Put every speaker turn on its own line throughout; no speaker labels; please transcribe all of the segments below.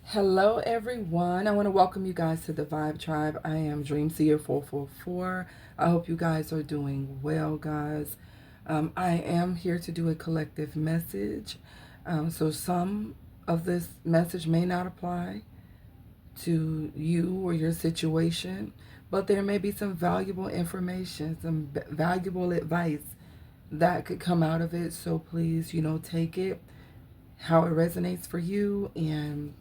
Hello, everyone. I want to welcome you guys to the Vibe Tribe. I am Dream Seer 444. I hope you guys are doing well, guys. I am here to do a collective message. So, some of this message may not apply to you or your situation, but there may be some valuable information, some valuable advice that could come out of it. So, please, take it how it resonates for you and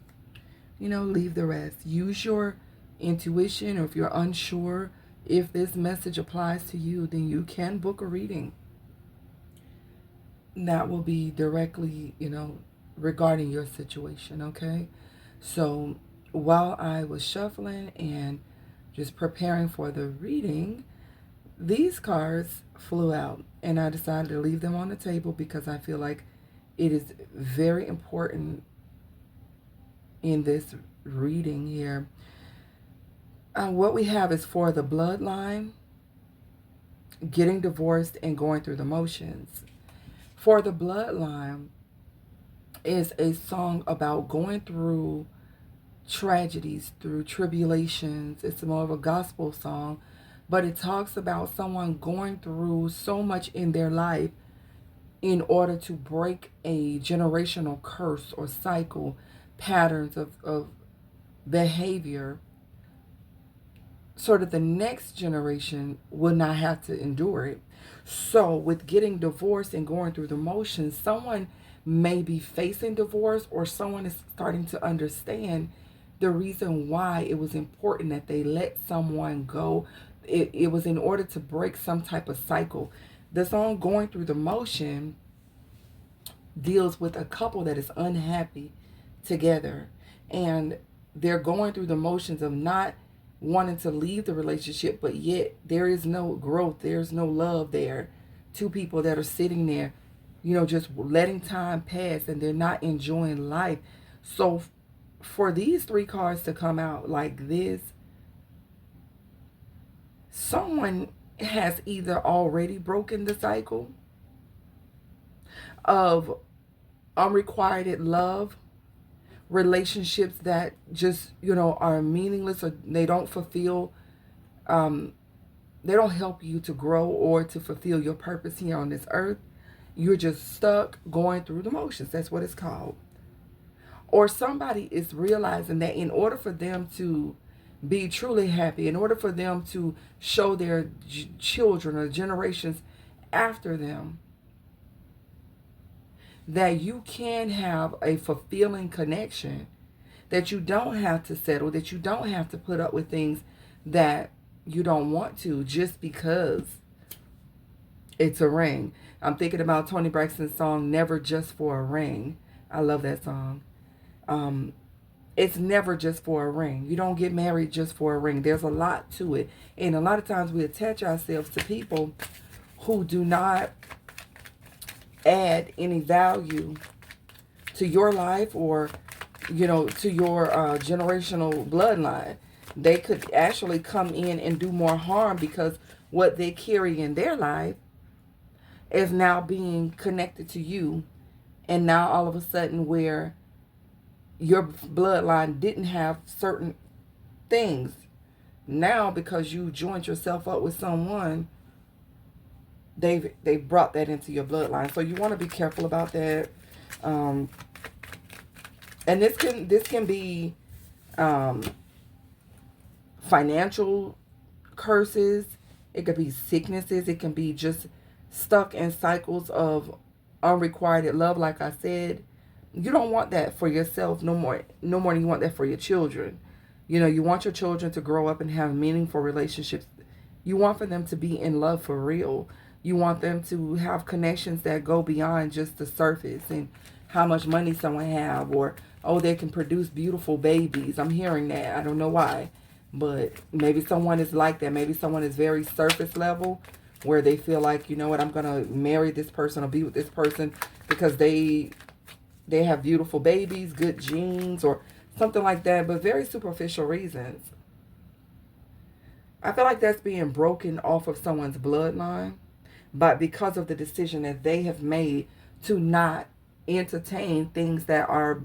leave the rest. Use your intuition, or if you're unsure if this message applies to you, then you can book a reading. That will be directly, regarding your situation, okay? So while I was shuffling and just preparing for the reading, these cards flew out and I decided to leave them on the table because I feel like it is very important in this reading here. What we have is for the bloodline, getting divorced and going through the motions. For the bloodline is a song about going through tragedies, through tribulations. It's more of a gospel song, but it talks about someone going through so much in their life in order to break a generational curse or cycle, patterns of behavior, so that the next generation will not have to endure it. So with getting divorced and going through the motions, someone may be facing divorce, or someone is starting to understand the reason why it was important that they let someone go. It was in order to break some type of cycle. The song Going Through the Motion deals with a couple that is unhappy together, and they're going through the motions of not wanting to leave the relationship, but yet there is no growth, there's no love there. Two people that are sitting there, just letting time pass, and they're not enjoying life. So for these three cards to come out like this, someone has either already broken the cycle of unrequited love, relationships that just are meaningless, or they don't fulfill, they don't help you to grow or to fulfill your purpose here on this earth. You're just stuck going through the motions. That's what it's called. Or somebody is realizing that in order for them to be truly happy, in order for them to show their children or generations after them that you can have a fulfilling connection, that you don't have to settle, that you don't have to put up with things that you don't want to just because it's a ring. I'm thinking about Toni Braxton's song Never Just for a Ring. I love that song. It's never just for a ring. You don't get married just for a ring. There's a lot to it. And a lot of times we attach ourselves to people who do not add any value to your life, or to your generational bloodline. They could actually come in and do more harm, because what they carry in their life is now being connected to you. And now all of a sudden, where your bloodline didn't have certain things, now because you joined yourself up with someone, they've brought that into your bloodline. So you want to be careful about that. And this can be financial curses. It could be sicknesses. It can be just stuck in cycles of unrequited love. Like I said, you don't want that for yourself no more than you want that for your children. You want your children to grow up and have meaningful relationships. You want for them to be in love for real. You want them to have connections that go beyond just the surface and how much money someone have, or oh, they can produce beautiful babies. I'm hearing that. I don't know why, but maybe someone is like that. Maybe someone is very surface level, where they feel like, you know what, I'm gonna marry this person or be with this person because they have beautiful babies, good genes, or something like that, but very superficial reasons. I feel like that's being broken off of someone's bloodline, but because of the decision that they have made to not entertain things that are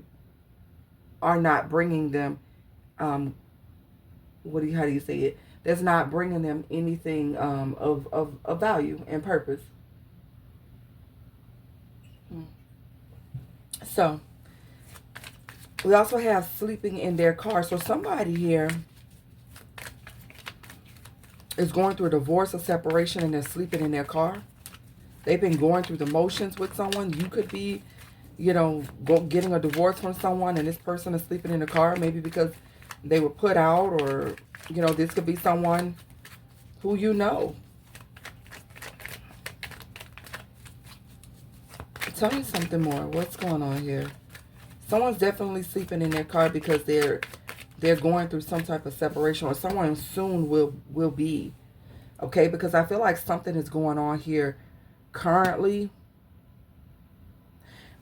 are not bringing them, how do you say it? That's not bringing them anything of value and purpose. So we also have sleeping in their car. So somebody here is going through a divorce or separation and they're sleeping in their car. They've been going through the motions with someone. You could be, getting a divorce from someone and this person is sleeping in the car, maybe because they were put out, or, this could be someone who you know. Tell me something more. What's going on here? Someone's definitely sleeping in their car because they're going through some type of separation, or someone soon will be. Okay, because I feel like something is going on here currently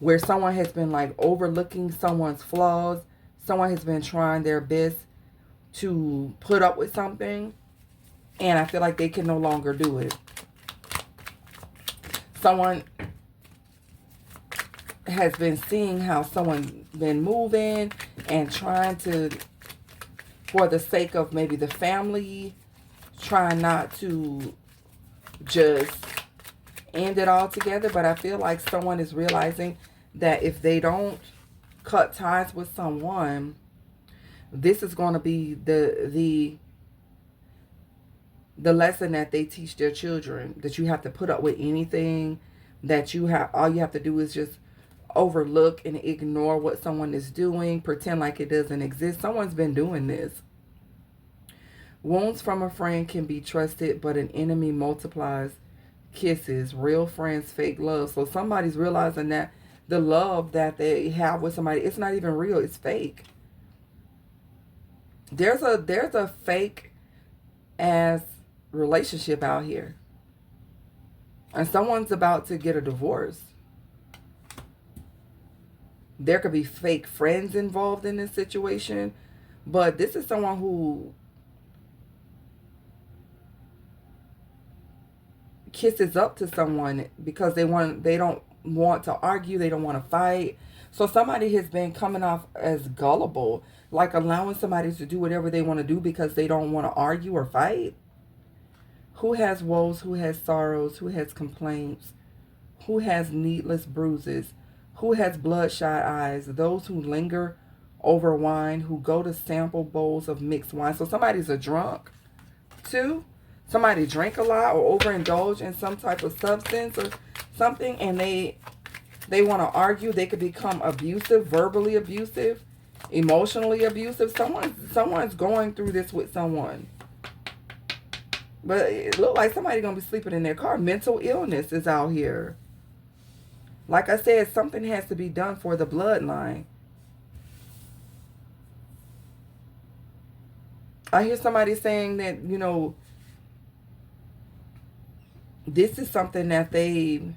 where someone has been like overlooking someone's flaws. Someone has been trying their best to put up with something, and I feel like they can no longer do it. Someone has been seeing how someone's been moving and trying to, for the sake of maybe the family, trying not to just end it all together. But I feel like someone is realizing that if they don't cut ties with someone, this is going to be the lesson that they teach their children, that you have to put up with anything, that all you have to do is just overlook and ignore what someone is doing, pretend like it doesn't exist. Someone's been doing this. Wounds from a friend can be trusted, but an enemy multiplies kisses. Real friends, fake love. So somebody's realizing that the love that they have with somebody, it's not even real, it's fake. There's a fake ass relationship out here, and someone's about to get a divorce. There could be fake friends involved in this situation, but this is someone who kisses up to someone because they don't want to argue, they don't want to fight. So somebody has been coming off as gullible, like allowing somebody to do whatever they want to do because they don't want to argue or fight. Who has woes, who has sorrows, who has complaints, who has needless bruises, who has bloodshot eyes, those who linger over wine, who go to sample bowls of mixed wine. So somebody's a drunk too. Somebody drank a lot or overindulge in some type of substance or something, and they want to argue. They could become abusive, verbally abusive, emotionally abusive. Someone's going through this with someone. But it looks like somebody's going to be sleeping in their car. Mental illness is out here. Like I said, something has to be done for the bloodline. I hear somebody saying that, this is something that maybe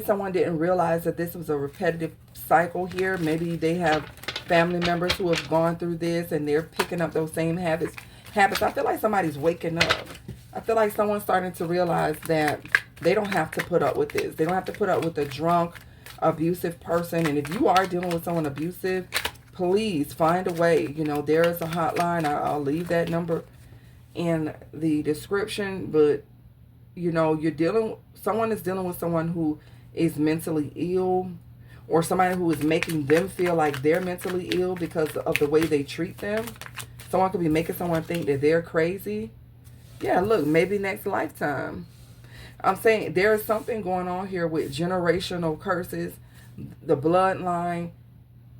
someone didn't realize that this was a repetitive cycle here. Maybe they have family members who have gone through this and they're picking up those same habits. I feel like somebody's waking up. I feel like someone's starting to realize that they don't have to put up with this. They don't have to put up with a drunk, abusive person. And if you are dealing with someone abusive, please find a way. There is a hotline. I'll leave that number in the description. But, someone is dealing with someone who is mentally ill, or somebody who is making them feel like they're mentally ill because of the way they treat them. Someone could be making someone think that they're crazy. Yeah, look, maybe next lifetime. I'm saying there is something going on here with generational curses, the bloodline.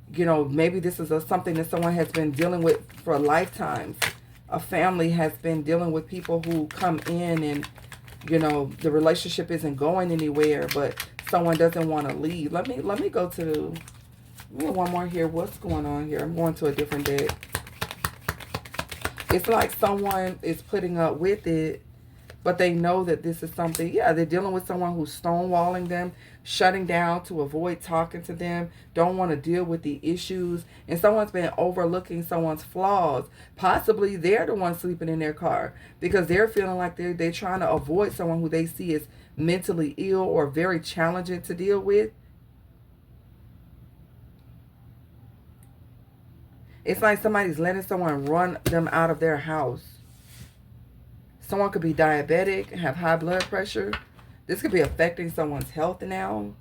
Maybe this is something that someone has been dealing with for lifetimes. A family has been dealing with people who come in and, the relationship isn't going anywhere, but someone doesn't want to leave. Let me go to one more here. What's going on here? I'm going to a different deck. It's like someone is putting up with it, but they know that this is something. Yeah, they're dealing with someone who's stonewalling them, shutting down to avoid talking to them, don't want to deal with the issues, and someone's been overlooking someone's flaws. Possibly they're the one sleeping in their car because they're feeling like they're trying to avoid someone who they see as mentally ill or very challenging to deal with. It's like somebody's letting someone run them out of their house. Someone could be diabetic, have high blood pressure. This could be affecting someone's health now.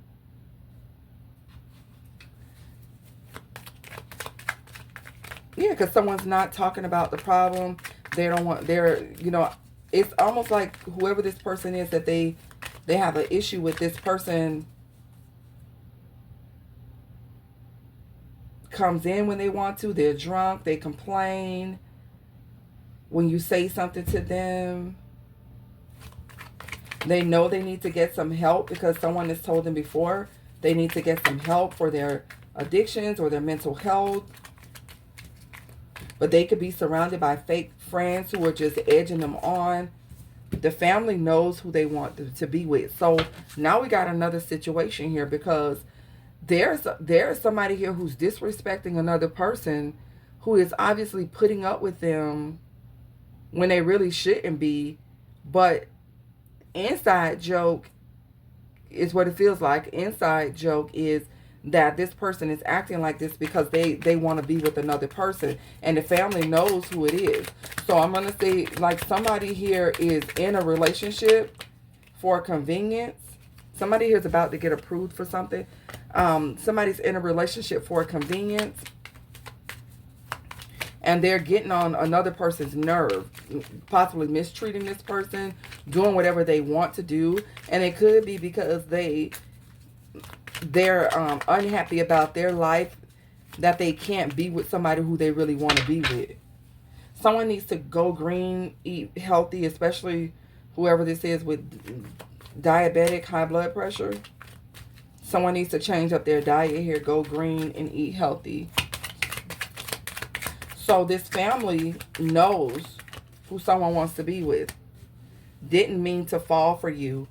Yeah, because someone's not talking about the problem. They don't want, you know, it's almost like whoever this person is, that they have an issue with this person comes in when they want to. They're drunk. They complain when you say something to them. They know they need to get some help because someone has told them before they need to get some help for their addictions or their mental health. But they could be surrounded by fake friends who are just edging them on. The family knows who they want to be with. So now we got another situation here, because there's somebody here who's disrespecting another person, who is obviously putting up with them when they really shouldn't be. But inside joke is what it feels like. Inside joke is that this person is acting like this because they want to be with another person, and the family knows who it is. So I'm going to say, like, somebody here is in a relationship for convenience. Somebody here is about to get approved for something. Somebody's in a relationship for convenience, and they're getting on another person's nerve, possibly mistreating this person, doing whatever they want to do. And it could be because they're unhappy about their life, that they can't be with somebody who they really want to be with. Someone needs to go green, eat healthy, especially whoever this is with diabetic, high blood pressure. Someone needs to change up their diet here, go green and eat healthy. So this family knows who someone wants to be with. Didn't mean to fall for you.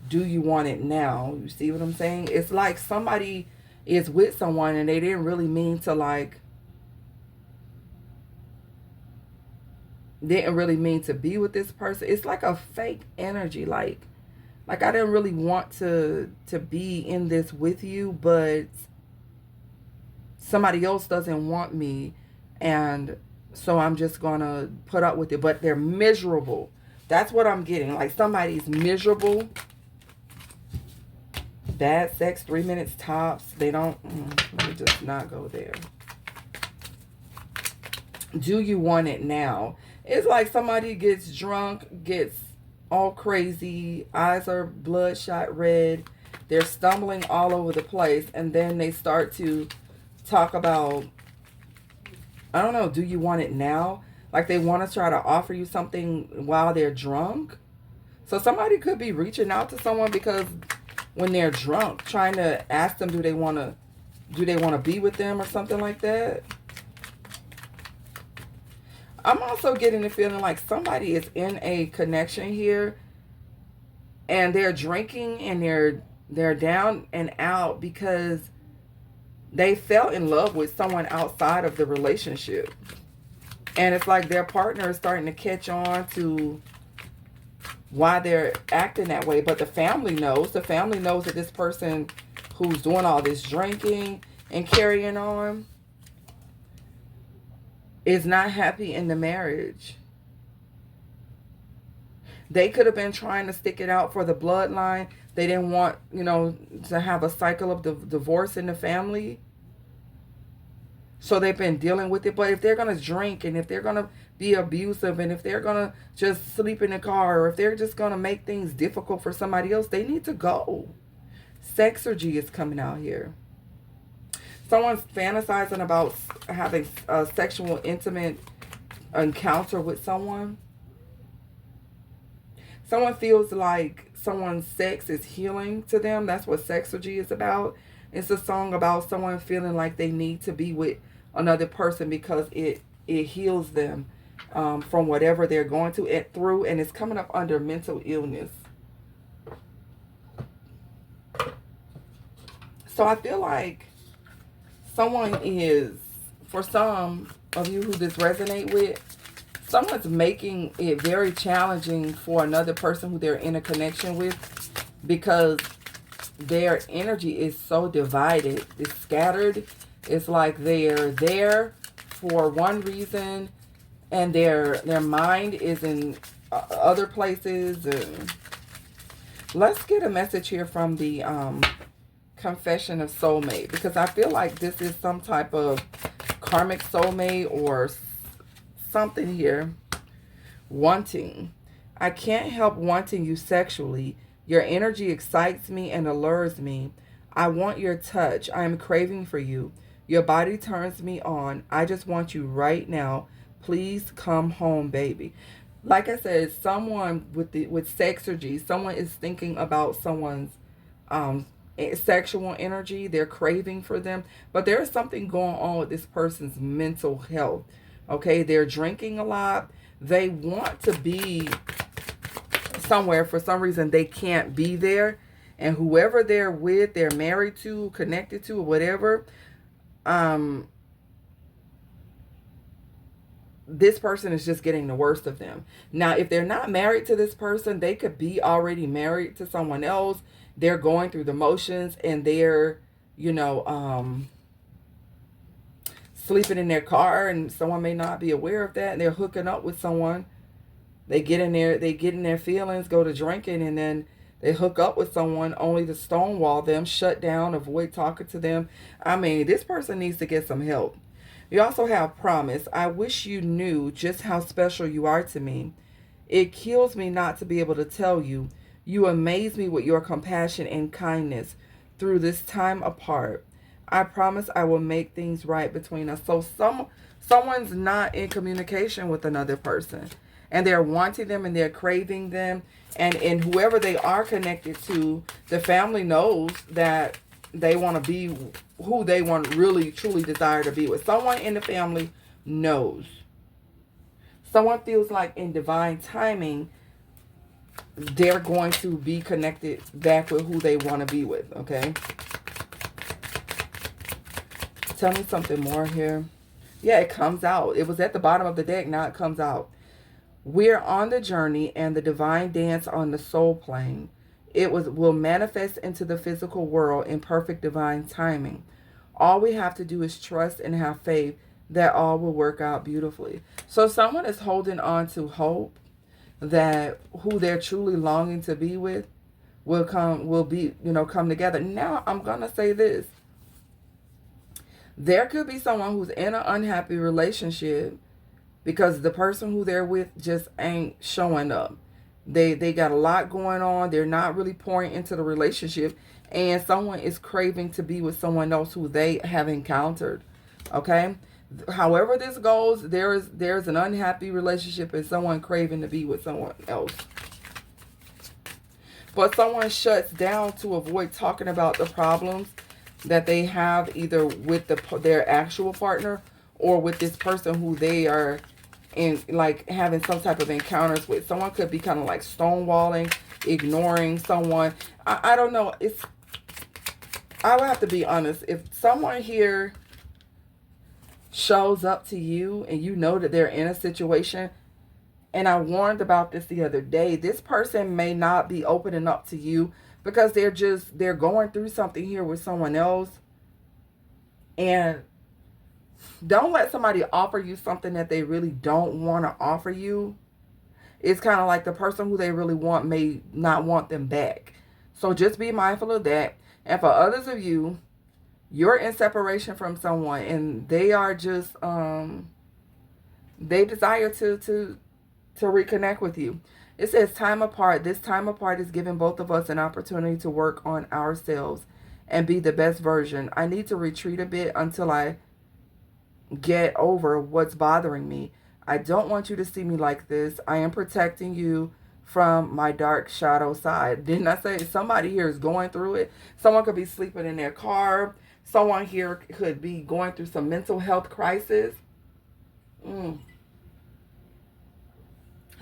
Do you want it now? You see what I'm saying? It's like somebody is with someone and they didn't really mean to, like, didn't really mean to be with this person. It's like a fake energy. Like I didn't really want to be in this with you, but somebody else doesn't want me, and so I'm just gonna put up with it. But they're miserable. That's what I'm getting. Like, somebody's miserable. Bad sex, 3 minutes tops. They don't, let me just not go there. Do you want it now? It's like somebody gets drunk, gets all crazy, eyes are bloodshot red, they're stumbling all over the place, and then they start to talk about, I don't know, do you want it now? Like they want to try to offer you something while they're drunk. So somebody could be reaching out to someone because when they're drunk, trying to ask them, do they want to be with them or something like that. I'm also getting the feeling like somebody is in a connection here, and they're drinking and they're down and out because they fell in love with someone outside of the relationship. And it's like their partner is starting to catch on to why they're acting that way. But the family knows. The family knows that this person who's doing all this drinking and carrying on is not happy in the marriage. They could have been trying to stick it out for the bloodline. They didn't want, to have a cycle of divorce in the family. So they've been dealing with it. But if they're going to drink, and if they're going to be abusive, and if they're going to just sleep in the car, or if they're just going to make things difficult for somebody else, they need to go. Sexergy is coming out here. Someone's fantasizing about having a sexual, intimate encounter with someone. Someone feels like someone's sex is healing to them. That's what Sexergy is about. It's a song about someone feeling like they need to be with another person because it heals them from whatever they're going through, and it's coming up under mental illness. So I feel like someone is, for some of you who this resonate with, someone's making it very challenging for another person who they're in a connection with, because their energy is so divided. It's scattered. It's like they're there for one reason, and their mind is in other places. Let's get a message here from the confession of soulmate, because I feel like this is some type of karmic soulmate or something here. Wanting. I can't help wanting you sexually. Your energy excites me and allures me. I want your touch. I am craving for you. Your body turns me on. I just want you right now. Please come home, baby. Like I said, someone with sexergy, someone is thinking about someone's sexual energy. They're craving for them, but there's something going on with this person's mental health. Okay, they're drinking a lot. They want to be somewhere. For some reason, they can't be there. And whoever they're with, they're married to, connected to, or whatever, this person is just getting the worst of them. Now, if they're not married to this person, they could be already married to someone else. They're going through the motions, and they're, you know, sleeping in their car, and someone may not be aware of that, and they're hooking up with someone. They get in their feelings, go to drinking, and then they hook up with someone only to stonewall them, shut down, avoid talking to them. I mean, this person needs to get some help. You also have promise. I wish you knew just how special you are to me. It kills me not to be able to tell you. You amaze me with your compassion and kindness through this time apart. I promise I will make things right between us. So someone's not in communication with another person, and they're wanting them, and they're craving them, and whoever they are connected to, the family knows that they want to be who they want, really truly desire to be with. Someone in the family knows. Someone feels like in divine timing they're going to be connected back with who they want to be with. Okay, tell me something more here. Yeah, it comes out. It was at the bottom of the deck. Now it comes out. We're on the journey and the divine dance on the soul plane. It will manifest into the physical world in perfect divine timing. All we have to do is trust and have faith that all will work out beautifully. So someone is holding on to hope that who they're truly longing to be with will come together. Now, I'm going to say this. There could be someone who's in an unhappy relationship because the person who they're with just ain't showing up. They got a lot going on. They're not really pouring into the relationship. And someone is craving to be with someone else who they have encountered. Okay? However this goes, there's an unhappy relationship and someone craving to be with someone else. But someone shuts down to avoid talking about the problems that they have either with their actual partner or with this person who they are in, like, having some type of encounters with. Someone could be kind of like stonewalling, ignoring someone. I don't know. I would have to be honest. If someone here shows up to you and you know that they're in a situation, and I warned about this the other day, this person may not be opening up to you because they're going through something here with someone else. And don't let somebody offer you something that they really don't want to offer you. It's kind of like the person who they really want may not want them back. So just be mindful of that. And for others of you, you're in separation from someone and they are just, they desire to reconnect with you. It says time apart. This time apart is giving both of us an opportunity to work on ourselves and be the best version. I need to retreat a bit until I get over what's bothering me. I don't want you to see me like this. I am protecting you from my dark shadow side. Didn't I say somebody here is going through it? Someone could be sleeping in their car. Someone here could be going through some mental health crisis.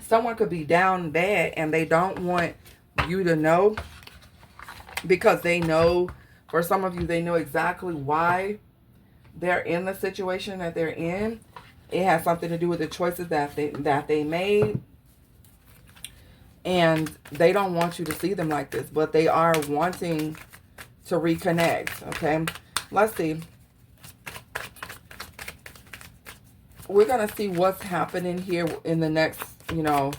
Someone could be down bad and they don't want you to know, because they know, for some of you, they know exactly why they're in the situation that they're in. It has something to do with the choices that they made. And they don't want you to see them like this, but they are wanting to reconnect. Okay, let's see. we're going to see what's happening here in the next, you know,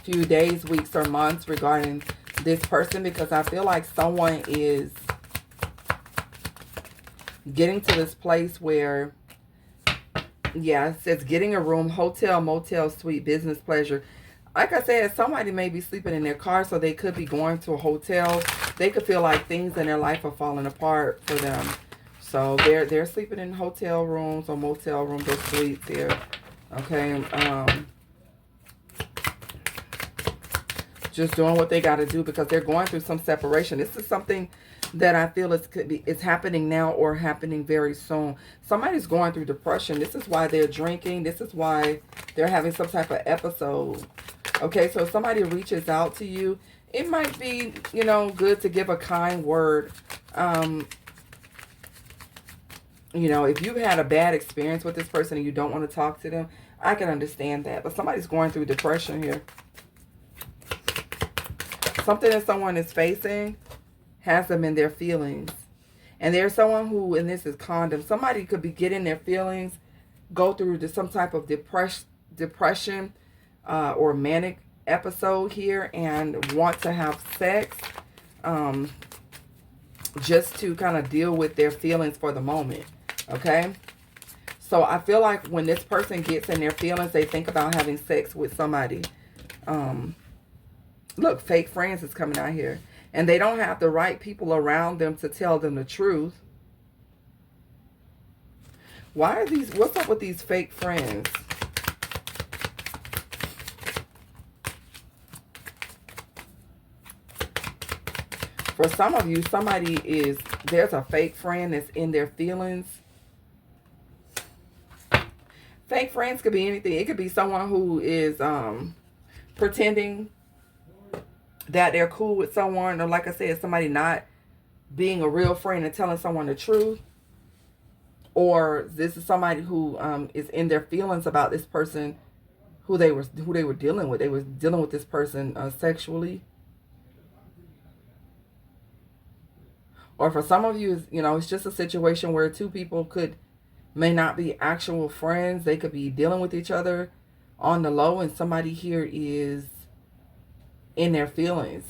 few days, weeks, or months regarding this person, because I feel like someone is getting to this place where, yeah, it says getting a room, hotel, motel, suite, business, pleasure. Like I said, somebody may be sleeping in their car, so they could be going to a hotel. They could feel like things in their life are falling apart for them. So they're sleeping in hotel rooms or motel rooms or suites here. Okay. Just doing what they got to do because they're going through some separation. This is something that I feel it's happening now or happening very soon. Somebody's going through depression. This is why they're drinking. This is why they're having some type of episode. Okay, so if somebody reaches out to you, it might be, you know, good to give a kind word. You know, if you've had a bad experience with this person and you don't want to talk to them, I can understand that. But somebody's going through depression here. Something that someone is facing has them in their feelings. And there's someone who, and this is condom, somebody could be getting their feelings, go through some type of depression or manic episode here and want to have sex just to kind of deal with their feelings for the moment. Okay? So I feel like when this person gets in their feelings, they think about having sex with somebody. Look, fake friends is coming out here. And they don't have the right people around them to tell them the truth. Why are these, what's up with these fake friends? For some of you, there's a fake friend that's in their feelings. Fake friends could be anything. It could be someone who is pretending that they're cool with someone, or like I said, somebody not being a real friend and telling someone the truth. Or this is somebody who is in their feelings about this person who they were dealing with. They were dealing with this person sexually. Or for some of you, you know, it's just a situation where two people may not be actual friends. They could be dealing with each other on the low, and somebody here is in their feelings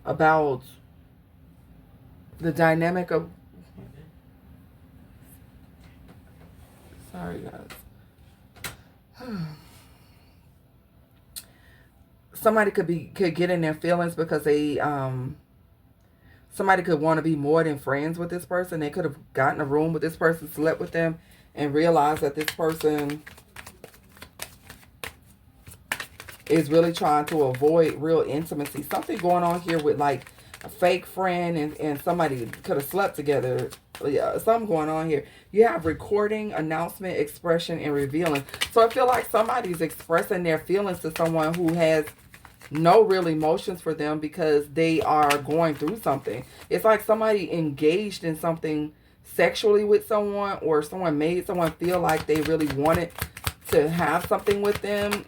about the dynamic of, sorry guys, somebody could get in their feelings because they somebody could want to be more than friends with this person. They could have gotten a room with this person, slept with them, and realized that this person is really trying to avoid real intimacy. Something going on here with like a fake friend and somebody could have slept together. Yeah, something going on here. You have recording, announcement, expression, and revealing. So I feel like somebody's expressing their feelings to someone who has no real emotions for them because they are going through something. It's like somebody engaged in something sexually with someone, or someone made someone feel like they really wanted to have something with them.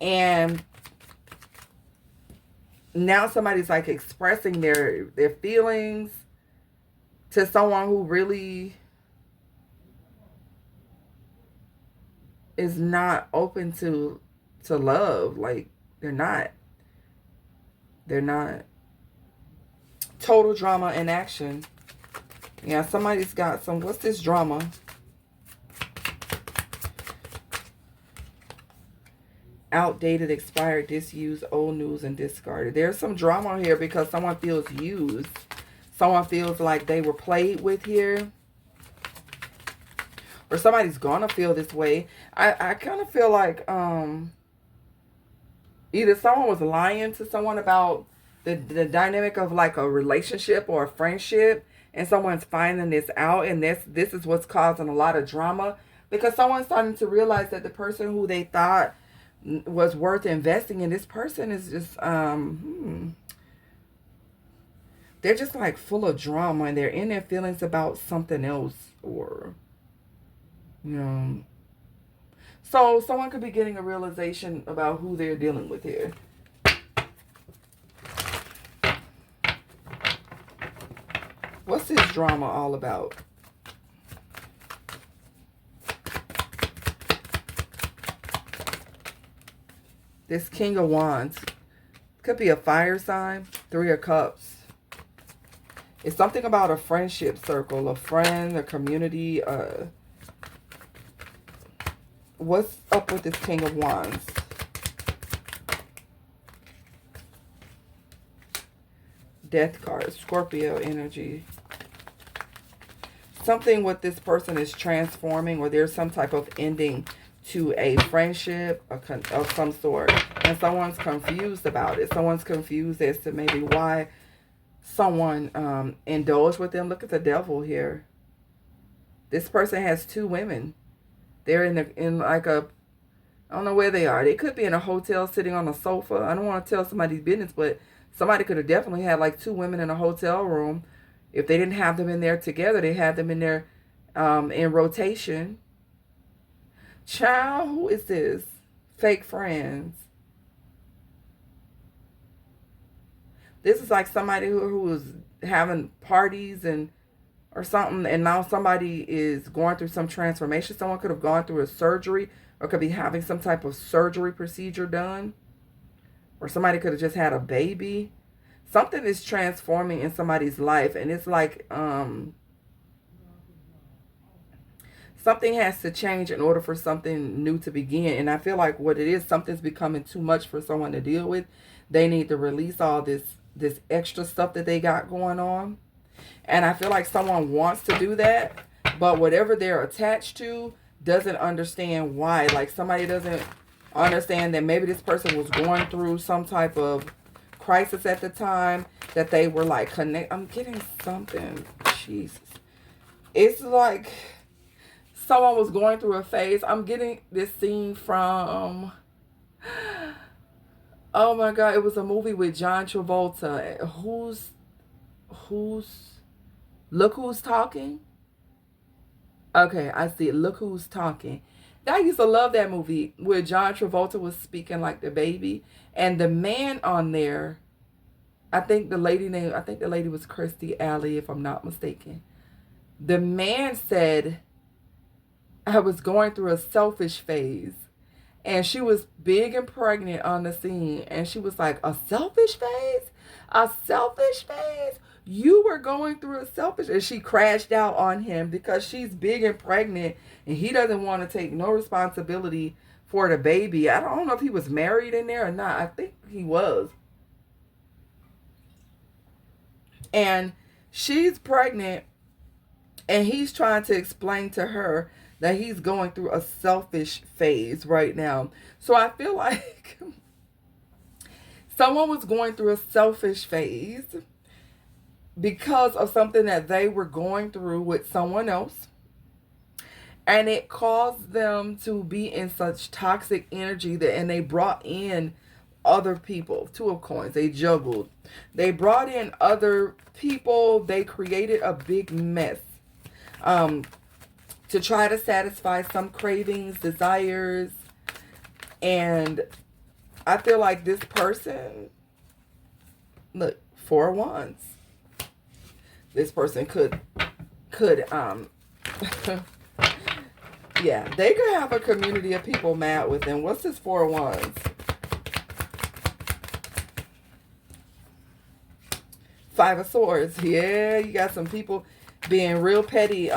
And now somebody's like expressing their feelings to someone who really is not open to love. Like they're not. Total drama in action. Yeah, somebody's got some, what's this drama? Outdated, expired, disused, old news, and discarded. There's some drama here because someone feels used. Someone feels like they were played with here. Or somebody's gonna feel this way. I kind of feel like either someone was lying to someone about the dynamic of like a relationship or a friendship, and someone's finding this out, and this is what's causing a lot of drama, because someone's starting to realize that the person who they thought was worth investing in, this person is just they're just like full of drama, and they're in their feelings about something else, or you know. So someone could be getting a realization about who they're dealing with here. What's this drama all about? This King of Wands. Could be a fire sign. Three of Cups. It's something about a friendship circle, a friend, a community. What's up with this King of Wands? Death card, Scorpio energy. Something with this person is transforming, or there's some type of ending to a friendship of some sort. And someone's confused about it. Someone's confused as to maybe why someone indulged with them. Look at the devil here. This person has two women. They're in like a, I don't know where they are. They could be in a hotel sitting on a sofa. I don't want to tell somebody's business, but somebody could have definitely had like two women in a hotel room. If they didn't have them in there together, they had them in there in rotation. Child, who is this? Fake friends. This is like somebody who was having parties and or something, and now somebody is going through some transformation. Someone could have gone through a surgery or could be having some type of surgery procedure done. Or somebody could have just had a baby. Something is transforming in somebody's life, and it's like something has to change in order for something new to begin. And I feel like what it is, something's becoming too much for someone to deal with. They need to release all this extra stuff that they got going on. And I feel like someone wants to do that, but whatever they're attached to doesn't understand why. Like somebody doesn't understand that maybe this person was going through some type of crisis at the time, that they were like I'm getting something. Jesus. It's like someone was going through a phase. I'm getting this scene from, oh my God, it was a movie with John Travolta. Look Who's Talking? Okay, I see it. Look Who's Talking. I used to love that movie where John Travolta was speaking like the baby. And the man on there, I think the lady was Kirstie Alley, if I'm not mistaken. The man said, I was going through a selfish phase. And she was big and pregnant on the scene. And she was like, a selfish phase? A selfish phase? You were going through a selfish... And she crashed out on him because she's big and pregnant. And he doesn't want to take no responsibility for the baby. I don't know if he was married in there or not. I think he was. And she's pregnant. And he's trying to explain to her that he's going through a selfish phase right now. So I feel like someone was going through a selfish phase because of something that they were going through with someone else. And it caused them to be in such toxic energy and they brought in other people. Two of Coins. They juggled. They brought in other people. They created a big mess. To try to satisfy some cravings, desires. And I feel like this person, look, Four of Wands. This person could yeah, they could have a community of people mad with them. What's this Four of Wands? Five of Swords. Yeah, you got some people being real petty,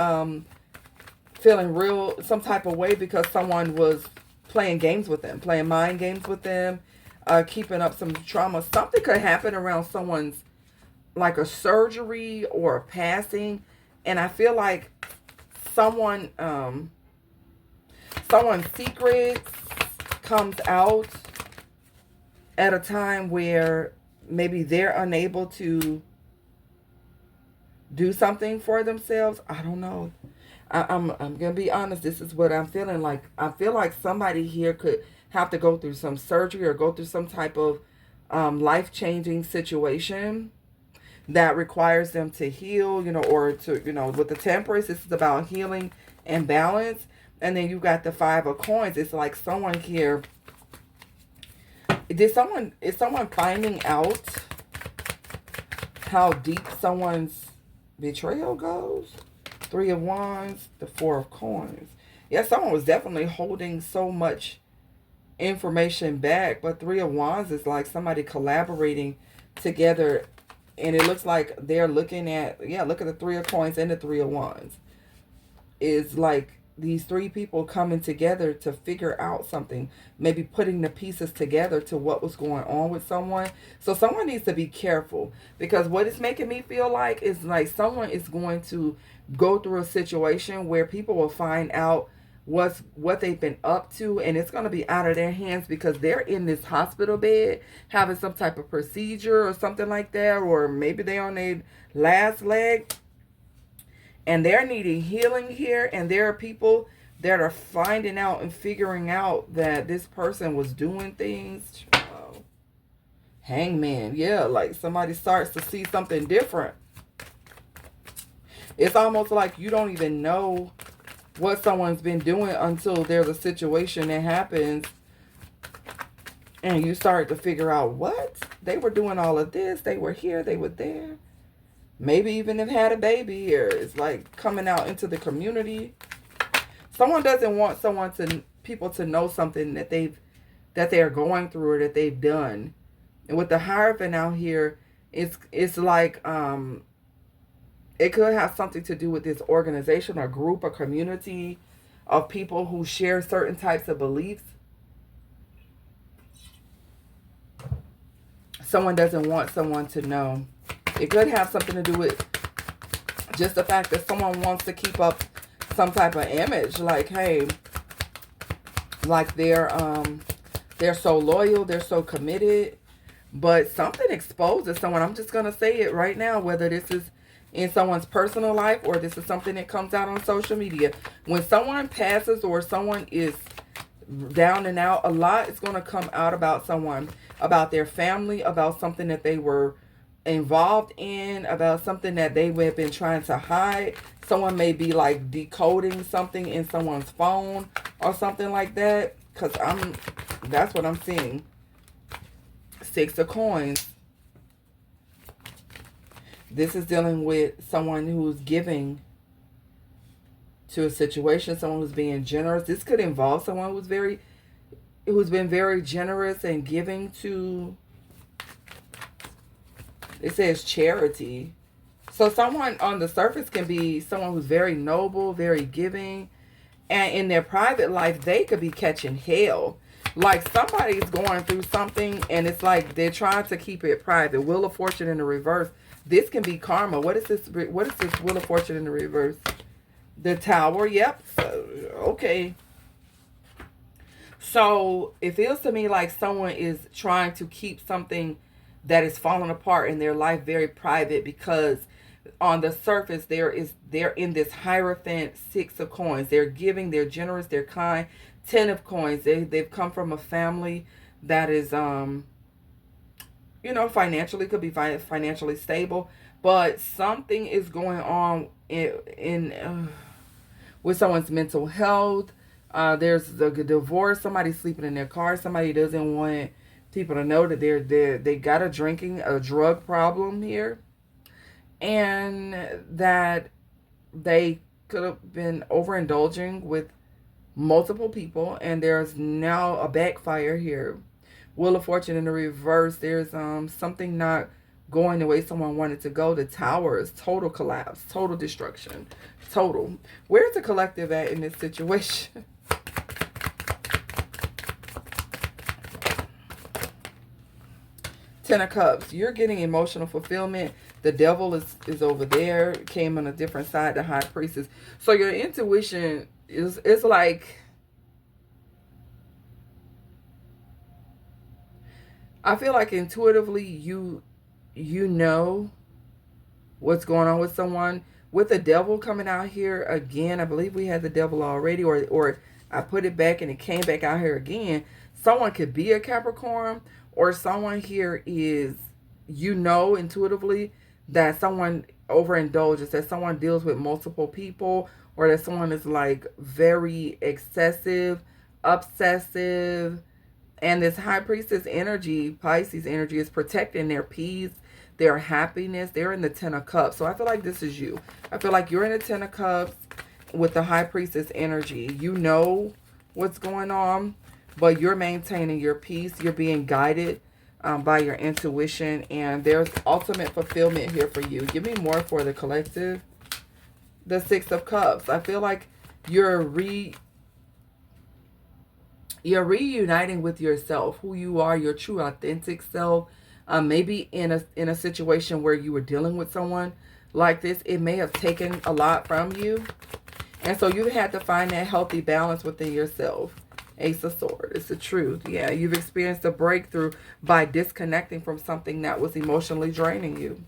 feeling real some type of way because someone was playing games with them, playing mind games with them, keeping up some trauma. Something could happen around someone's, like a surgery or a passing. And I feel like someone's secrets comes out at a time where maybe they're unable to do something for themselves. I don't know. I'm gonna be honest. This is what I'm feeling like. I feel like somebody here could have to go through some surgery or go through some type of life-changing situation that requires them to heal, or to, with the Temperance, this is about healing and balance. And then you got the Five of Coins. It's like someone here, is someone finding out how deep someone's betrayal goes? Three of Wands, the Four of Coins. Yeah, someone was definitely holding so much information back. But Three of Wands is like somebody collaborating together. And it looks like they're looking at, yeah, look at the Three of Coins and the Three of Wands. Is like these three people coming together to figure out something, maybe putting the pieces together to what was going on with someone. So someone needs to be careful, because what it's making me feel like is like someone is going to go through a situation where people will find out what they've been up to, and it's going to be out of their hands because they're in this hospital bed having some type of procedure or something like that, or maybe they're on their last leg and they're needing healing here, and there are people that are finding out and figuring out that this person was doing things. Hangman, yeah, like somebody starts to see something different. It's almost like you don't even know what someone's been doing until there's a situation that happens and you start to figure out what? They were doing all of this, they were here, they were there. Maybe even have had a baby here. It's like coming out into the community. Someone doesn't want people to know something that they're going through or that they've done. And with the Hierophant out here, it's like it could have something to do with this organization or group or community of people who share certain types of beliefs. Someone doesn't want someone to know. It could have something to do with just the fact that someone wants to keep up some type of image. Like, hey, like they're so loyal, they're so committed. But something exposes someone. I'm just going to say it right now, whether this is in someone's personal life or this is something that comes out on social media. When someone passes or someone is down and out, a lot is going to come out about someone, about their family, about something that they were involved in, about something that they have been trying to hide. Someone may be like decoding something in someone's phone or something like that, because that's what I'm seeing. Six of Coins. This is dealing with someone who's giving to a situation, someone who's being generous. This could involve someone who's been very generous and giving to, it says charity. So someone on the surface can be someone who's very noble, very giving, and in their private life, they could be catching hell. Like somebody's going through something and it's like they're trying to keep it private. Wheel of Fortune in the reverse. This can be karma. What is this Wheel of Fortune in the reverse? The Tower. Yep. Okay. So it feels to me like someone is trying to keep something that is falling apart in their life very private, because on the surface they're in this Hierophant, Six of Coins. They're giving, they're generous, they're kind. 10 of Coins. They've come from a family that is financially, could be financially stable, but something is going on in with someone's mental health. There's a divorce. Somebody's sleeping in their car. Somebody doesn't want people to know that they got a drug problem here, and that they could have been overindulging with multiple people, and there's now a backfire here. Wheel of Fortune in the reverse. There's something not going the way someone wanted to go. The Tower is total collapse, total destruction, total. Where's the collective at in this situation? Ten of Cups. You're getting emotional fulfillment. The Devil is over there. Came on a different side, the High Priestess. So your intuition is like, I feel like intuitively you know what's going on with someone. With the Devil coming out here again, I believe we had the Devil already, or I put it back and it came back out here again. Someone could be a Capricorn, or someone here is, intuitively that someone overindulges, that someone deals with multiple people, or that someone is like very excessive, obsessive. And this High Priestess energy, Pisces energy, is protecting their peace, their happiness. They're in the Ten of Cups. So I feel like this is you. I feel like you're in the Ten of Cups with the High Priestess energy. You know what's going on. but you're maintaining your peace. You're being guided by your intuition, and there's ultimate fulfillment here for you. Give me more for the collective. The Six of Cups. I feel like you're reuniting with yourself, who you are, your true authentic self. Maybe in a situation where you were dealing with someone like this, it may have taken a lot from you, and so you had to find that healthy balance within yourself. Ace of Swords. It's the truth. Yeah, you've experienced a breakthrough by disconnecting from something that was emotionally draining you.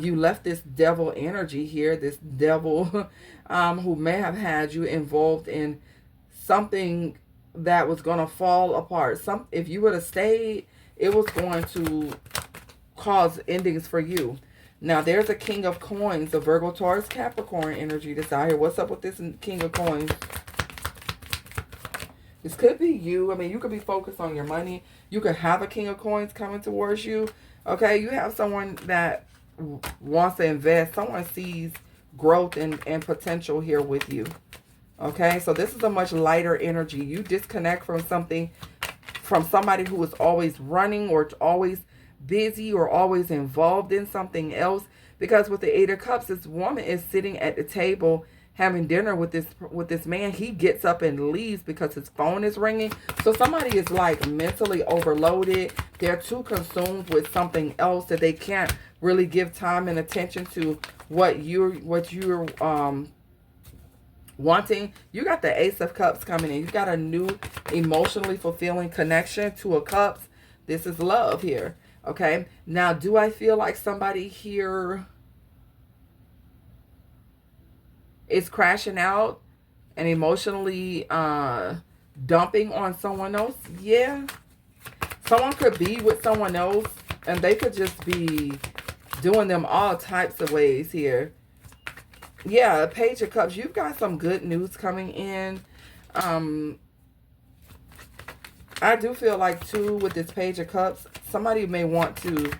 You left this devil energy here, this devil who may have had you involved in something that was going to fall apart. If you would have stayed, it was going to cause endings for you. Now, there's a King of Coins, the Virgo, Taurus, Capricorn energy that's out here. What's up with this King of Coins? This could be you. I mean, you could be focused on your money. You could have a King of Coins coming towards you. Okay, you have someone that wants to invest. Someone sees growth and potential here with you. Okay, so this is a much lighter energy. You disconnect from something, from somebody who is always running or always busy or always involved in something else. Because with the Eight of Cups, this woman is sitting at the table having dinner with this man. He gets up and leaves because his phone is ringing. So somebody is like mentally overloaded. They're too consumed with something else that they can't really give time and attention to what you're wanting. You got the Ace of Cups coming in. You got a new emotionally fulfilling connection. Two of Cups. This is love here. Okay. Now, do I feel like somebody here is crashing out and emotionally dumping on someone else? Yeah. Someone could be with someone else and they could just be doing them all types of ways here. Yeah, Page of Cups. You've got some good news coming in. I do feel like, too, with this Page of Cups, somebody may want to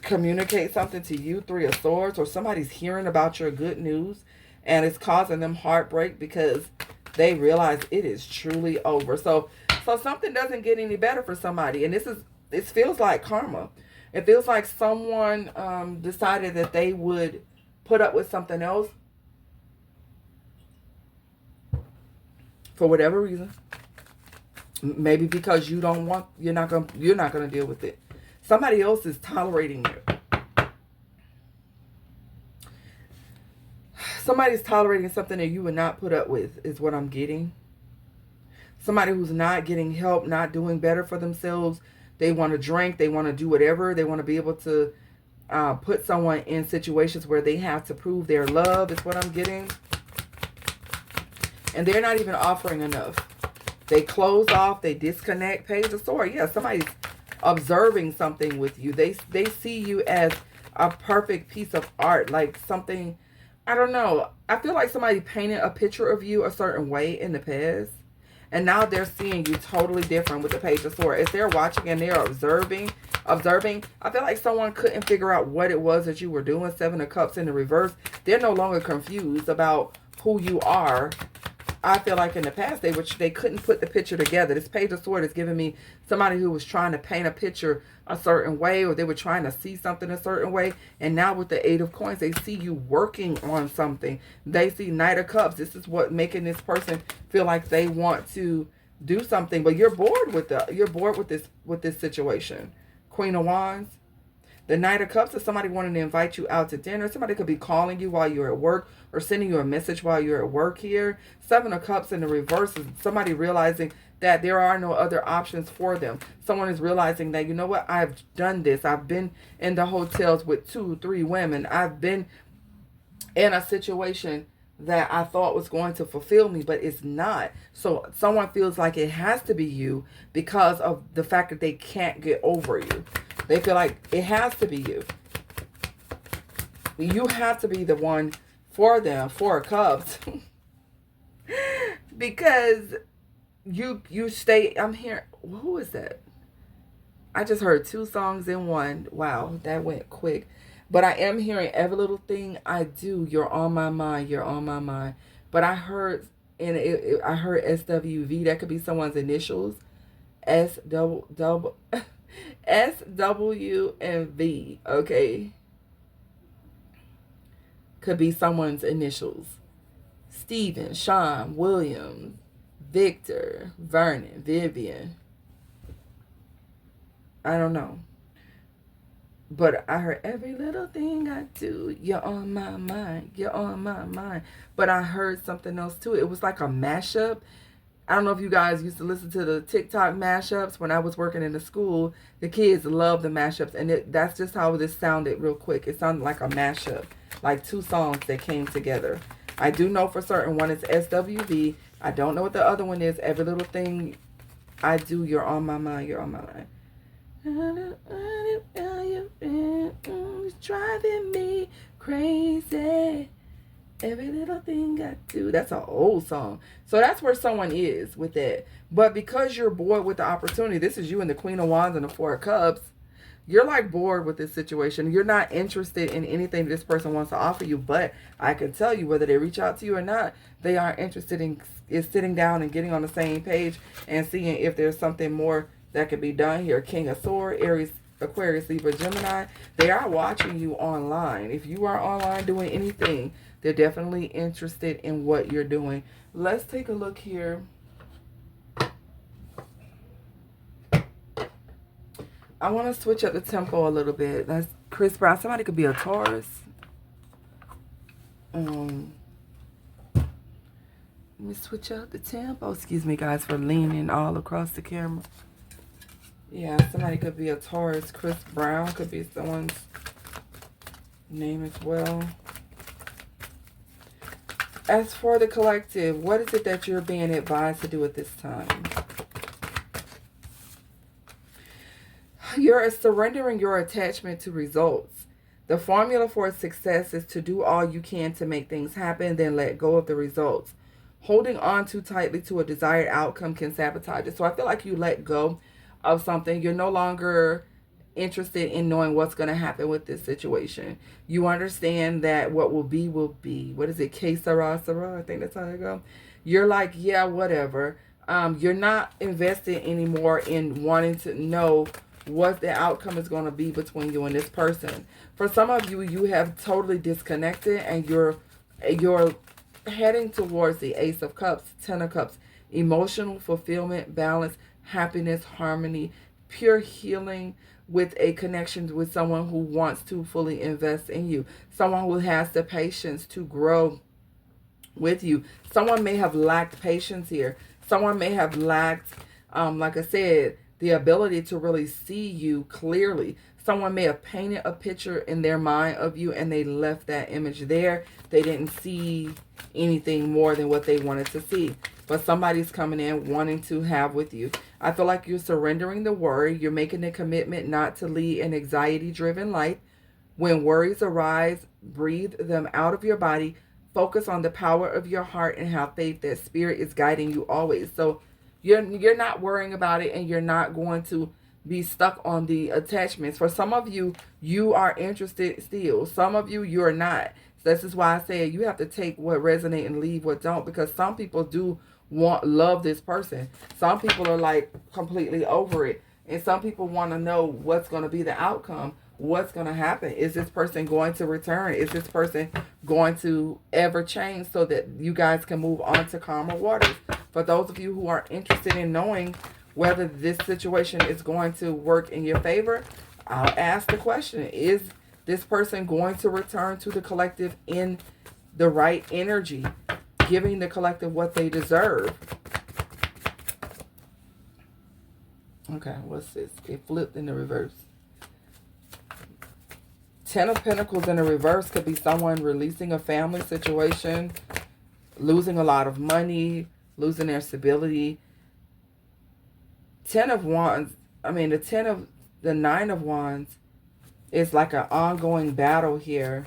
communicate something to you. Three of Swords. Or somebody's hearing about your good news, and it's causing them heartbreak because they realize it is truly over. So something doesn't get any better for somebody. And this feels like karma. It feels like someone decided that they would put up with something else for whatever reason. Maybe because you're not gonna deal with it. Somebody else is tolerating you. Somebody's tolerating something that you would not put up with, is what I'm getting. Somebody who's not getting help, not doing better for themselves. They want to drink. They want to do whatever. They want to be able to put someone in situations where they have to prove their love, is what I'm getting. And they're not even offering enough. They close off. They disconnect. Page of Swords. Yeah, somebody's observing something with you. They see you as a perfect piece of art, like something, I don't know. I feel like somebody painted a picture of you a certain way in the past, and now they're seeing you totally different with the Page of Swords. If they're watching and they're observing, I feel like someone couldn't figure out what it was that you were doing. Seven of Cups in the reverse. They're no longer confused about who you are. I feel like in the past they couldn't put the picture together. This Page of Swords is giving me somebody who was trying to paint a picture a certain way, or they were trying to see something a certain way. And now with the Eight of Coins, they see you working on something. They see Knight of Cups. This is what making this person feel like they want to do something, but you're bored with this situation. Queen of Wands. The Knight of Cups is somebody wanting to invite you out to dinner. Somebody could be calling you while you're at work or sending you a message while you're at work here. Seven of Cups in the reverse is somebody realizing that there are no other options for them. Someone is realizing that, you know what, I've done this. I've been in the hotels with 2, 3 women. I've been in a situation that I thought was going to fulfill me, but it's not. So someone feels like it has to be you because of the fact that they can't get over you. They feel like it has to be you. You have to be the one for them, Four of Cups. Because you stay, I'm here. Who is that? I just heard 2 songs in one. Wow, that went quick. But I am hearing every little thing I do. You're on my mind. You're on my mind. But I heard and I heard SWV. That could be someone's initials. S double double S W and V. Okay, could be someone's initials. Stephen, Sean, William, Victor, Vernon, Vivian. I don't know. But I heard every little thing I do, you're on my mind, you're on my mind. But I heard something else too. It was like a mashup. I don't know if you guys used to listen to the TikTok mashups when I was working in the school. The kids love the mashups, and that's just how this sounded real quick. It sounded like a mashup, like two songs that came together. I do know for certain one is SWV. I don't know what the other one is. Every little thing I do, you're on my mind, you're on my mind. It's driving me crazy. Every little thing I do. That's an old song. So that's where someone is with that. But because you're bored with the opportunity, this is you and the Queen of Wands and the Four of Cups. You're like bored with this situation. You're not interested in anything this person wants to offer you. But I can tell you, whether they reach out to you or not, they are interested in sitting down and getting on the same page and seeing if there's something more that could be done here. King of Swords, Aries, Aquarius, Libra, Gemini. They are watching you online. If you are online doing anything, they're definitely interested in what you're doing. Let's take a look here. I want to switch up the tempo a little bit. That's Chris Brown. Somebody could be a Taurus. Let me switch up the tempo. Excuse me, guys, for leaning all across the camera. Yeah, somebody could be a Taurus. Chris Brown could be someone's name as well. As for the collective, what is it that you're being advised to do at this time? You're surrendering your attachment to results. The formula for success is to do all you can to make things happen, then let go of the results. Holding on too tightly to a desired outcome can sabotage it. So I feel like you let go of something. You're no longer interested in knowing what's going to happen with this situation. You understand that what will be will be. What is it? Que sera, sera? I think that's how it goes. You're like, yeah, whatever. You're not invested anymore in wanting to know what the outcome is going to be between you and this person. For some of you, you have totally disconnected, and you're heading towards the Ace of Cups, Ten of Cups, emotional fulfillment, balance, happiness, harmony, pure healing, with a connection with someone who wants to fully invest in you, someone who has the patience to grow with you. Someone may have lacked patience here. Someone may have lacked, like I said, the ability to really see you clearly. Someone may have painted a picture in their mind of you, and they left that image there. They didn't see anything more than what they wanted to see. But somebody's coming in wanting to have with you. I feel like you're surrendering the worry. You're making a commitment not to lead an anxiety-driven life. When worries arise, breathe them out of your body. Focus on the power of your heart and have faith that spirit is guiding you always. So you're not worrying about it, and you're not going to be stuck on the attachments. For some of you, you are interested still. Some of you, you're not. So this is why I say you have to take what resonates and leave what don't, because some people do love this person. Some people are like completely over it, and some people want to know what's going to be the outcome. What's going to happen? Is this person going to return? Is this person going to ever change so that you guys can move on to calmer waters? For those of you who are interested in knowing whether this situation is going to work in your favor, I'll ask the question: is this person going to return to the collective in the right energy, giving the collective what they deserve? Okay, what's this? It flipped in the reverse. Ten of Pentacles in the reverse could be someone releasing a family situation, losing a lot of money, losing their stability. The Nine of Wands is like an ongoing battle here.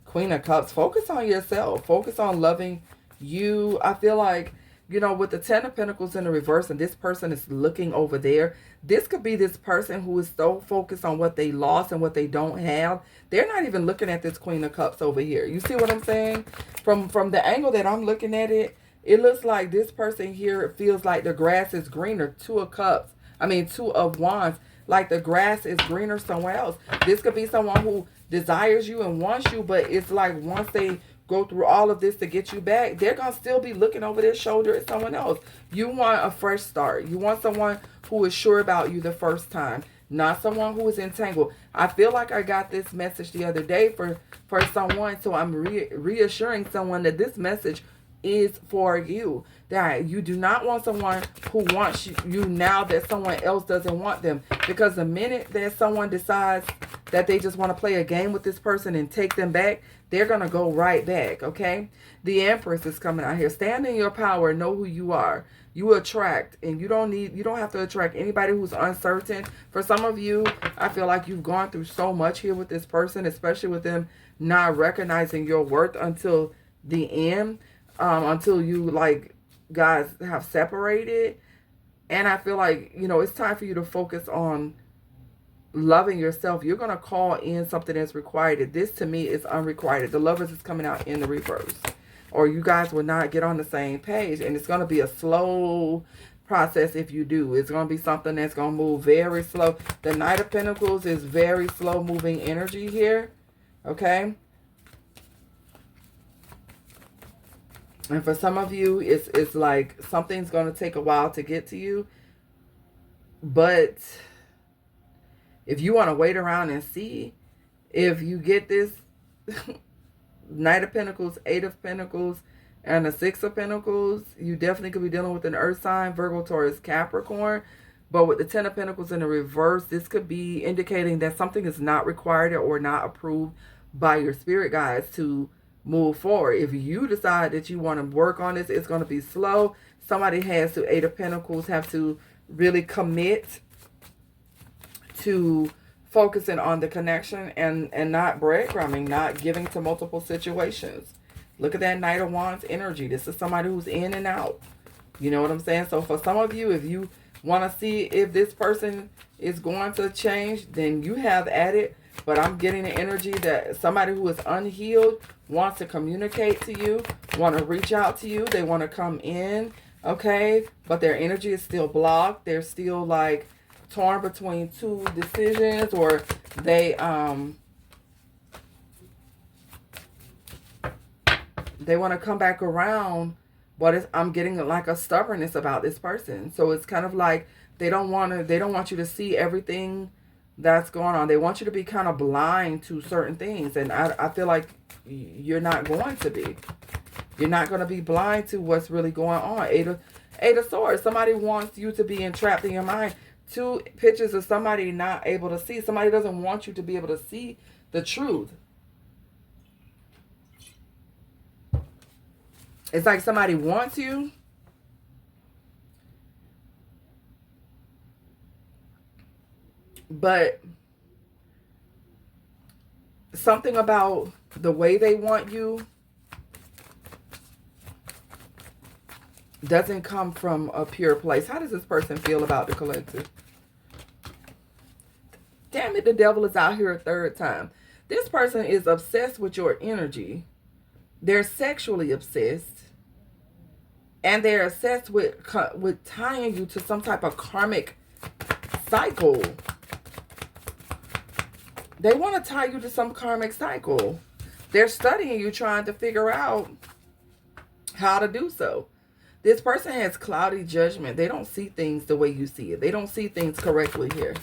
Queen of Cups, focus on yourself. Focus on loving you. I feel like, with the Ten of Pentacles in the reverse, and this person is looking over there, this could be this person who is so focused on what they lost and what they don't have. They're not even looking at this Queen of Cups over here. You see what I'm saying? From the angle that I'm looking at it, It looks like this person here feels like the grass is greener. Two of cups. I mean, two of wands. Like the grass is greener somewhere else. This could be someone who desires you and wants you, but it's like once they go through all of this to get you back, they're going to still be looking over their shoulder at someone else. You want a fresh start. You want someone who is sure about you the first time, not someone who is entangled. I feel like I got this message the other day for someone, so I'm reassuring someone that this message is for you. That you do not want someone who wants you now that someone else doesn't want them. Because the minute that someone decides that they just want to play a game with this person and take them back, they're going to go right back, okay? The Empress is coming out here. Stand in your power. Know who you are. You attract, and you don't have to attract anybody who's uncertain. For some of you, I feel like you've gone through so much here with this person, especially with them not recognizing your worth until the end, until you, like, guys have separated. And I feel like, you know, it's time for you to focus on loving yourself. You're going to call in something that's requited. This, to me, is unrequited. The Lovers is coming out in the reverse. Or you guys will not get on the same page. And it's going to be a slow process if you do. It's going to be something that's going to move very slow. The Knight of Pentacles is very slow moving energy here. Okay? And for some of you, it's like something's going to take a while to get to you. But if you want to wait around and see if you get this Knight of Pentacles, Eight of Pentacles, and the Six of Pentacles, you definitely could be dealing with an earth sign, Virgo, Taurus, Capricorn. But with the Ten of Pentacles in the reverse, this could be indicating that something is not required or not approved by your spirit guides to move forward. If you decide that you want to work on this, it's going to be slow. Somebody has to, Eight of Pentacles, have to really commit to focusing on the connection and not breadcrumbing, not giving to multiple situations. Look at that Knight of Wands energy. This is somebody who's in and out. You know what I'm saying? So for some of you, if you want to see if this person is going to change, then you have at it. But I'm getting the energy that somebody who is unhealed wants to communicate to you, want to reach out to you. They want to come in, okay? But their energy is still blocked. They're still like torn between two decisions, or they want to come back around, but I'm getting like a stubbornness about this person. So it's kind of like they don't want you to see everything that's going on. They want you to be kind of blind to certain things, and I feel like you're not going to be. You're not going to be blind to what's really going on. Eight of Swords. Somebody wants you to be entrapped in your mind. Two pictures of somebody not able to see. Somebody doesn't want you to be able to see the truth. It's like somebody wants you, but something about the way they want you doesn't come from a pure place. How does this person feel about the collective? Damn it, the devil is out here a third time. This person is obsessed with your energy. They're sexually obsessed. And they're obsessed with tying you to some type of karmic cycle. They want to tie you to some karmic cycle. They're studying you, trying to figure out how to do so. This person has cloudy judgment. They don't see things the way you see it. They don't see things correctly here.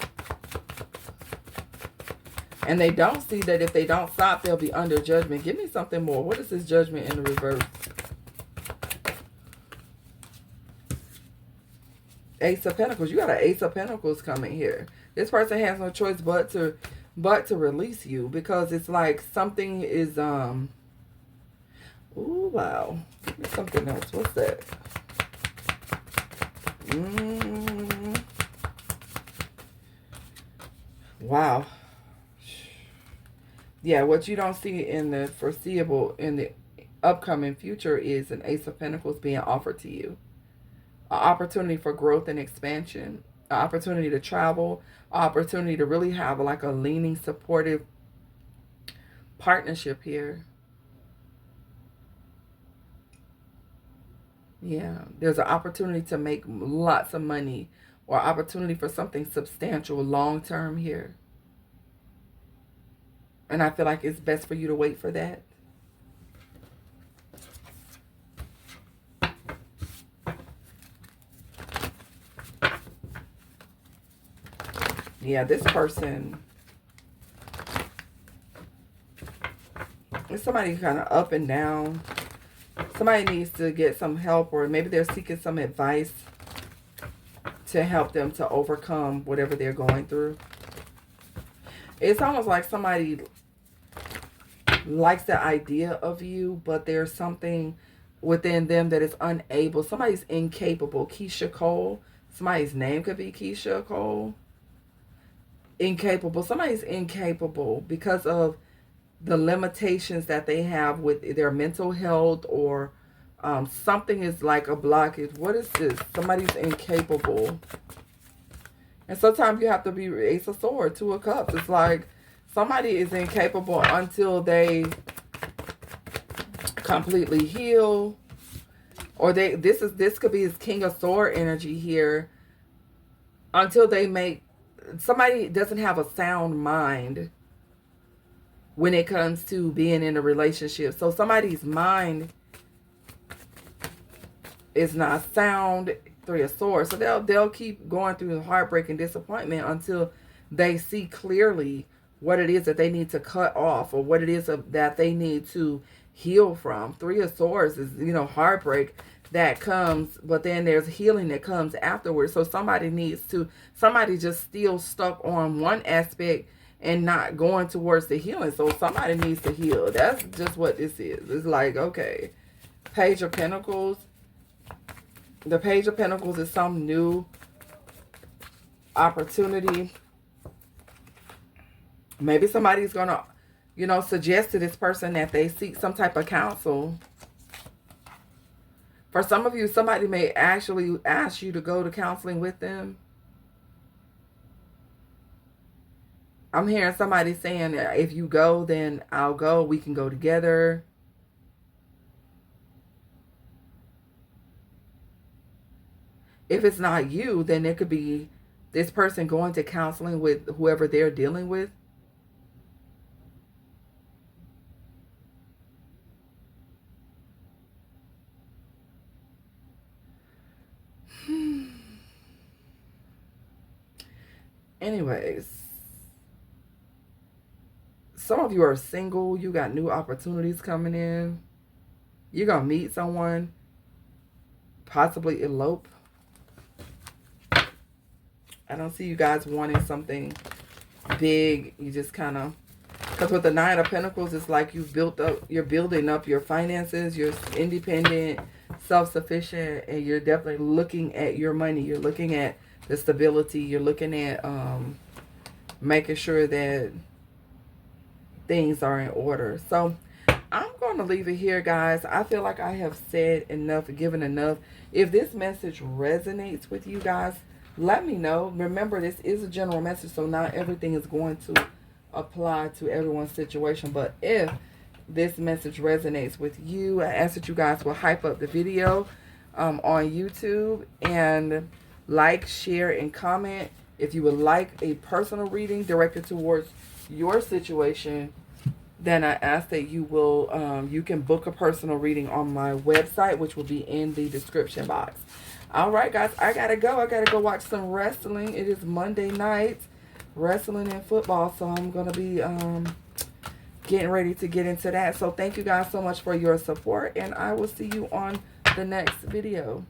And they don't see that if they don't stop, they'll be under judgment. Give me something more. What is this judgment in the reverse? Ace of Pentacles. You got an Ace of Pentacles coming here. This person has no choice but to release you, because it's like something is ooh, wow. Give me something else. What's that? Wow. Yeah, what you don't see in the foreseeable, in the upcoming future, is an Ace of Pentacles being offered to you. An opportunity for growth and expansion. An opportunity to travel. An opportunity to really have like a leaning, supportive partnership here. Yeah, there's an opportunity to make lots of money or opportunity for something substantial long term here. And I feel like it's best for you to wait for that. Yeah, this person is somebody kind of up and down. Somebody needs to get some help, or maybe they're seeking some advice to help them to overcome whatever they're going through. It's almost like somebody likes the idea of you, but there's something within them that is unable. Somebody's incapable. Keisha Cole. Somebody's name could be Keisha Cole. Incapable. Somebody's incapable because of the limitations that they have with their mental health, or something is like a blockage. What is this? Somebody's incapable. And sometimes you have to be Ace of Swords, Two of Cups. It's like somebody is incapable until they completely heal. Or this could be his King of Sword energy here. Until they make, somebody doesn't have a sound mind when it comes to being in a relationship. So somebody's mind is not sound. Three of Swords. So they'll keep going through heartbreak and disappointment until they see clearly what it is that they need to cut off, or what it is that they need to heal from. Three of Swords is, you know, heartbreak that comes, but then there's healing that comes afterwards. So somebody just still stuck on one aspect and not going towards the healing. So somebody needs to heal. That's just what this is. It's like, okay, Page of Pentacles. The Page of Pentacles is some new opportunity. Maybe somebody's going to, you know, suggest to this person that they seek some type of counsel. For some of you, somebody may actually ask you to go to counseling with them. I'm hearing somebody saying, if you go, then I'll go. We can go together. If it's not you, then it could be this person going to counseling with whoever they're dealing with. Anyways, some of you are single. You got new opportunities coming in. You're going to meet someone, possibly elope. I don't see you guys wanting something big. You just kind of, because with the Nine of Pentacles, it's like you're building up your finances. You're independent, self-sufficient, and you're definitely looking at your money. You're looking at the stability. You're looking at making sure that things are in order. So I'm going to leave it here, guys. I feel like I have said enough, given enough. If this message resonates with you guys, let me know. Remember, this is a general message, so not everything is going to apply to everyone's situation. But if this message resonates with you, I ask that you guys will hype up the video on YouTube, and like, share, and comment. If you would like a personal reading directed towards your situation, then I ask that you will, you can book a personal reading on my website, which will be in the description box. All right, guys, I gotta go. I gotta go watch some wrestling. It is Monday night, wrestling and football, so I'm gonna be getting ready to get into that. So thank you guys so much for your support, and I will see you on the next video.